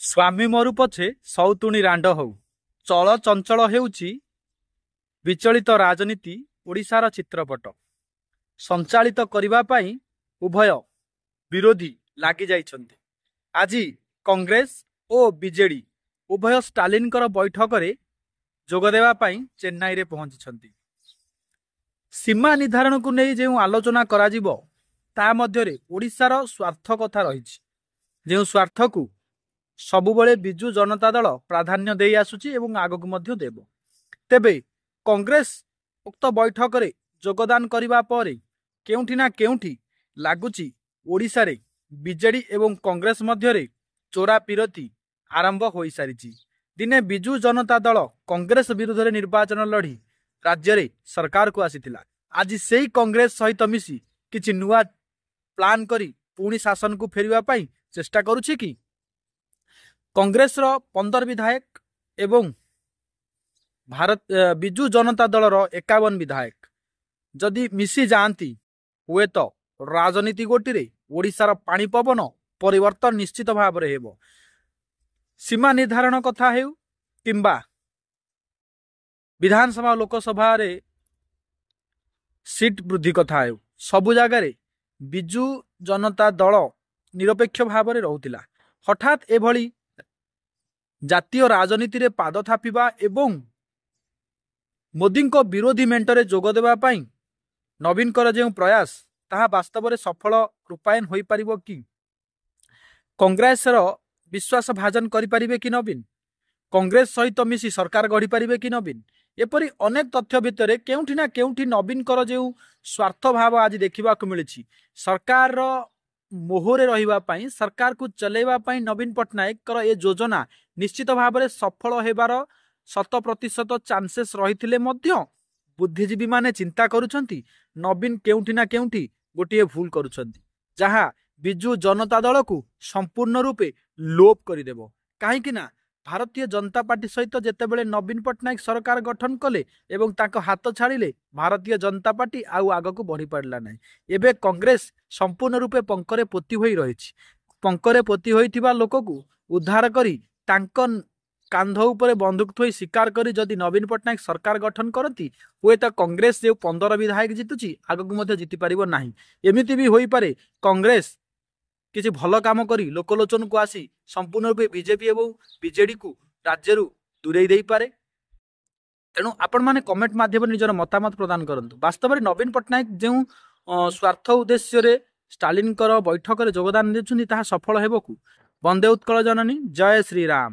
ସ୍ୱାମୀ ମରୁ ପଛେ ସଉତୁଣୀ ରାଣ୍ଡ ହଉ ଚଳ ଚଞ୍ଚଳ ହେଉଛି ବିଚଳିତ ରାଜନୀତି ଓଡ଼ିଶାର ଚିତ୍ରପଟ ସଞ୍ଚାଳିତ କରିବା ପାଇଁ ଉଭୟ ବିରୋଧୀ ଲାଗି ଯାଇଛନ୍ତି। ଆଜି କଂଗ୍ରେସ ଓ ବିଜେଡି ଉଭୟ ଷ୍ଟାଲିନଙ୍କର ବୈଠକରେ ଯୋଗଦେବା ପାଇଁ ଚେନ୍ନାଇରେ ପହଞ୍ଚିଛନ୍ତି। ସୀମା ନିର୍ଦ୍ଧାରଣକୁ ନେଇ ଯେଉଁ ଆଲୋଚନା କରାଯିବ ତା ମଧ୍ୟରେ ଓଡ଼ିଶାର ସ୍ୱାର୍ଥ କଥା ରହିଛି, ଯେଉଁ ସ୍ୱାର୍ଥକୁ ସବୁବେଳେ ବିଜୁ ଜନତା ଦଳ ପ୍ରାଧାନ୍ୟ ଦେଇ ଆସୁଛି ଏବଂ ଆଗକୁ ମଧ୍ୟ ଦେବ। ତେବେ କଂଗ୍ରେସ ଉକ୍ତ ବୈଠକରେ ଯୋଗଦାନ କରିବା ପରେ କେଉଁଠି ନା କେଉଁଠି ଲାଗୁଛି ଓଡ଼ିଶାରେ ବିଜେଡି ଏବଂ କଂଗ୍ରେସ ମଧ୍ୟରେ ଚୋରା ପିରତି ଆରମ୍ଭ ହୋଇସାରିଛି। ଦିନେ ବିଜୁ ଜନତା ଦଳ କଂଗ୍ରେସ ବିରୁଦ୍ଧରେ ନିର୍ବାଚନ ଲଢ଼ି ରାଜ୍ୟରେ ସରକାରକୁ ଆସିଥିଲା। ଆଜି ସେଇ କଂଗ୍ରେସ ସହିତ ମିଶି କିଛି ନୂଆ ପ୍ଲାନ୍ କରି ପୁଣି ଶାସନକୁ ଫେରିବା ପାଇଁ ଚେଷ୍ଟା କରୁଛି କି? କଂଗ୍ରେସର 15 ବିଧାୟକ ଏବଂ ବିଜୁ ଜନତା ଦଳର 51 ବିଧାୟକ ଯଦି ମିଶି ଯାଆନ୍ତି ହୁଏତ ରାଜନୀତି ଗୋଟିରେ ଓଡ଼ିଶାର ପାଣି ପବନ ପରିବର୍ତ୍ତନ ନିଶ୍ଚିତ ଭାବରେ ହେବ। ସୀମା ନିର୍ଦ୍ଧାରଣ କଥା ହେଉ କିମ୍ବା ବିଧାନସଭା ଲୋକସଭାରେ ସିଟ୍ ବୃଦ୍ଧି କଥା ହେଉ, ସବୁ ଜାଗାରେ ବିଜୁ ଜନତା ଦଳ ନିରପେକ୍ଷ ଭାବରେ ରହୁଥିଲା। ହଠାତ୍ ଏଭଳି ଜାତୀୟ ରାଜନୀତିରେ ପାଦ ଥାପିବା ଏବଂ ମୋଦିଙ୍କ ବିରୋଧୀ ମେଣ୍ଟରେ ଯୋଗ ଦେବା ପାଇଁ ନବୀନଙ୍କର ଯେଉଁ ପ୍ରୟାସ ତାହା ବାସ୍ତବରେ ସଫଳ ରୂପାୟନ ହୋଇପାରିବ କି? କଂଗ୍ରେସର ବିଶ୍ୱାସ ଭାଜନ କରିପାରିବେ କି ନବୀନ? କଂଗ୍ରେସ ସହିତ ମିଶି ସରକାର ଗଢ଼ିପାରିବେ କି ନବୀନ? ଏପରି ଅନେକ ତଥ୍ୟ ଭିତରେ କେଉଁଠି ନା କେଉଁଠି ନବୀନଙ୍କର ଯେଉଁ ସ୍ୱାର୍ଥ ଭାବ ଆଜି ଦେଖିବାକୁ ମିଳିଛି, ସରକାରର ମୋହରେ ରହିବା ପାଇଁ, ସରକାରକୁ ଚଲେଇବା ପାଇଁ ନବୀନ ପଟ୍ଟନାୟକଙ୍କର ଏ ଯୋଜନା ନିଶ୍ଚିତ ଭାବରେ ସଫଳ ହେବାର 100% ଚାନ୍ସେସ୍ ରହିଥିଲେ ମଧ୍ୟ ବୁଦ୍ଧିଜୀବୀମାନେ ଚିନ୍ତା କରୁଛନ୍ତି ନବୀନ କେଉଁଠି ନା କେଉଁଠି ଗୋଟିଏ ଭୁଲ କରୁଛନ୍ତି, ଯାହା ବିଜୁ ଜନତା ଦଳକୁ ସମ୍ପୂର୍ଣ୍ଣ ରୂପେ ଲୋପ କରିଦେବ। କାହିଁକି ନା ଭାରତୀୟ ଜନତା ପାର୍ଟି ସହିତ ଯେତେବେଳେ ନବୀନ ପଟ୍ଟନାୟକ ସରକାର ଗଠନ କଲେ ଏବଂ ତାଙ୍କ ହାତ ଛାଡ଼ିଲେ, ଭାରତୀୟ ଜନତା ପାର୍ଟି ଆଉ ଆଗକୁ ବଢ଼ିପାରିଲା ନାହିଁ। ଏବେ କଂଗ୍ରେସ ସମ୍ପୂର୍ଣ୍ଣ ରୂପେ ପଙ୍କରେ ପୋତି ହୋଇ ରହିଛି। ପଙ୍କରେ ପୋତି ହୋଇଥିବା ଲୋକକୁ ଉଦ୍ଧାର କରି ତାଙ୍କ କାନ୍ଧ ଉପରେ ବନ୍ଧୁକ ଥୋଇ ସ୍ୱୀକାର କରି ଯଦି ନବୀନ ପଟ୍ଟନାୟକ ସରକାର ଗଠନ କରନ୍ତି ହୁଏତ କଂଗ୍ରେସ ଯେଉଁ 15 ବିଧାୟକ ଜିତୁଛି ଆଗକୁ ମଧ୍ୟ ଜିତିପାରିବ ନାହିଁ। ଏମିତି ବି ହୋଇପାରେ କଂଗ୍ରେସ କିଛି ଭଲ କାମ କରି ଲୋକଲୋଚନକୁ ଆସି ସମ୍ପୂର୍ଣ୍ଣ ରୂପେ ବିଜେପି ଏବଂ ବିଜେଡିକୁ ରାଜ୍ୟରୁ ଦୂରେଇ ଦେଇପାରେ। ତେଣୁ ଆପଣମାନେ କମେଣ୍ଟ ମାଧ୍ୟମରେ ନିଜର ମତାମତ ପ୍ରଦାନ କରନ୍ତୁ। ବାସ୍ତବରେ ନବୀନ ପଟ୍ଟନାୟକ ଯେଉଁ ସ୍ୱାର୍ଥ ଉଦ୍ଦେଶ୍ୟରେ ଷ୍ଟାଲିନଙ୍କର ବୈଠକରେ ଯୋଗଦାନ ଦେଉଛନ୍ତି ତାହା ସଫଳ ହେବକୁ? ବନ୍ଦେ ଉତ୍କଳ ଜନନୀ, ଜୟ ଶ୍ରୀରାମ।